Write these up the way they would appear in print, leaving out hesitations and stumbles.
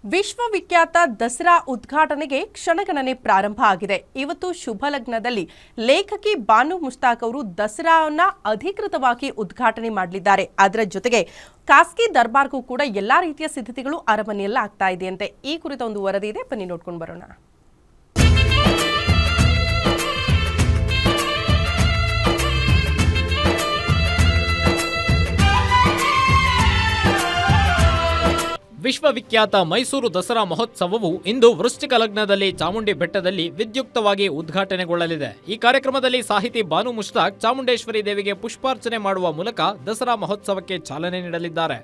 ವಿಶ್ವವಿಖ್ಯಾತ ದಸರಾ ಉದ್ಘಾಟನೆಗೆ ಕ್ಷಣಗಣನೆ ಪ್ರಾರಂಭ ಆಗಿದೆ. ಇವತ್ತು ಶುಭ ಲಗ್ನದಲ್ಲಿ ಲೇಖಕಿ ಬಾನು ಮುಸ್ತಾಕ್ ಅವರು ದಸರಾವನ್ನ ಅಧಿಕೃತವಾಗಿ ಉದ್ಘಾಟನೆ ಮಾಡಲಿದ್ದಾರೆ. ಅದರ ಜೊತೆಗೆ ಖಾಸಗಿ ದರ್ಬಾರ್ಗೂ ಕೂಡ ಎಲ್ಲಾ ರೀತಿಯ ಸಿದ್ಧತೆಗಳು ಅರಮನೆಯಲ್ಲಿ ಆಗ್ತಾ ಇದೆಯಂತೆ. ಈ ಕುರಿತ ಒಂದು ವರದಿ ಇದೆ, ಬನ್ನಿ ನೋಡ್ಕೊಂಡು ಬರೋಣ. ವಿಶ್ವವಿಖ್ಯಾತ ಮೈಸೂರು ದಸರಾ ಮಹೋತ್ಸವವು ಇಂದು ವೃಶ್ಚಿಕ ಲಗ್ನದಲ್ಲಿ ಚಾಮುಂಡಿ ಬೆಟ್ಟದಲ್ಲಿ ವಿದ್ಯುಕ್ತವಾಗಿ ಉದ್ಘಾಟನೆಗೊಳ್ಳಲಿದೆ. ಈ ಕಾರ್ಯಕ್ರಮದಲ್ಲಿ ಸಾಹಿತಿ ಬಾನು ಮುಸ್ತಾಕ್ ಚಾಮುಂಡೇಶ್ವರಿ ದೇವಿಗೆ ಪುಷ್ಪಾರ್ಚನೆ ಮಾಡುವ ಮೂಲಕ ದಸರಾ ಮಹೋತ್ಸವಕ್ಕೆ ಚಾಲನೆ ನೀಡಲಿದ್ದಾರೆ.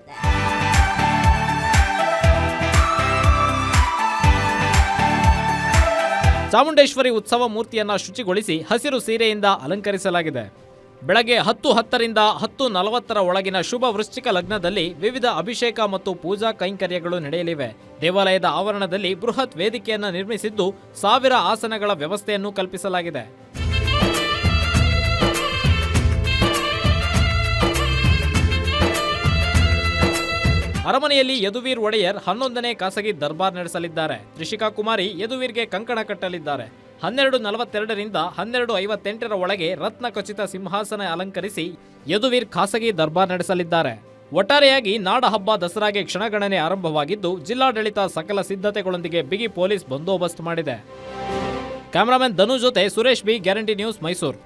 ಚಾಮುಂಡೇಶ್ವರಿ ಉತ್ಸವ ಮೂರ್ತಿಯನ್ನ ಶುಚಿಗೊಳಿಸಿ ಹಸಿರು ಸೀರೆಯಿಂದ ಅಲಂಕರಿಸಲಾಗಿದೆ. ಬೆಳಗ್ಗೆ 10:10ರಿಂದ 10:40 ಒಳಗಿನ ಶುಭ ವೃಶ್ಚಿಕ ಲಗ್ನದಲ್ಲಿ ವಿವಿಧ ಅಭಿಷೇಕ ಮತ್ತು ಪೂಜಾ ಕೈಂಕರ್ಯಗಳು ನಡೆಯಲಿವೆ. ದೇವಾಲಯದ ಆವರಣದಲ್ಲಿ ಬೃಹತ್ ವೇದಿಕೆಯನ್ನು ನಿರ್ಮಿಸಿದ್ದು 1000 ಆಸನಗಳ ವ್ಯವಸ್ಥೆಯನ್ನು ಕಲ್ಪಿಸಲಾಗಿದೆ. ಅರಮನೆಯಲ್ಲಿ ಯದುವೀರ್ ಒಡೆಯರ್ 11ನೇ ಖಾಸಗಿ ದರ್ಬಾರ್ ನಡೆಸಲಿದ್ದಾರೆ. ತ್ರಿಷಿಕಾ ಕುಮಾರಿ ಯದುವೀರ್ಗೆ ಕಂಕಣ ಕಟ್ಟಲಿದ್ದಾರೆ. 12:42ರಿಂದ 12:58 ಒಳಗೆ ರತ್ನ ಖಚಿತ ಸಿಂಹಾಸನ ಅಲಂಕರಿಸಿ ಯದುವೀರ್ ಖಾಸಗಿ ದರ್ಬಾರ್ ನಡೆಸಲಿದ್ದಾರೆ. ಒಟ್ಟಾರೆಯಾಗಿ ನಾಡ ಹಬ್ಬ ದಸರಾಗೆ ಕ್ಷಣಗಣನೆ ಆರಂಭವಾಗಿದ್ದು, ಜಿಲ್ಲಾಡಳಿತ ಸಕಲ ಸಿದ್ಧತೆಗಳೊಂದಿಗೆ ಬಿಗಿ ಪೊಲೀಸ್ ಬಂದೋಬಸ್ತ್ ಮಾಡಿದೆ. ಕ್ಯಾಮರಾಮನ್ ಧನು ಜೊತೆ Suresh B, guarantee news, Mysuru.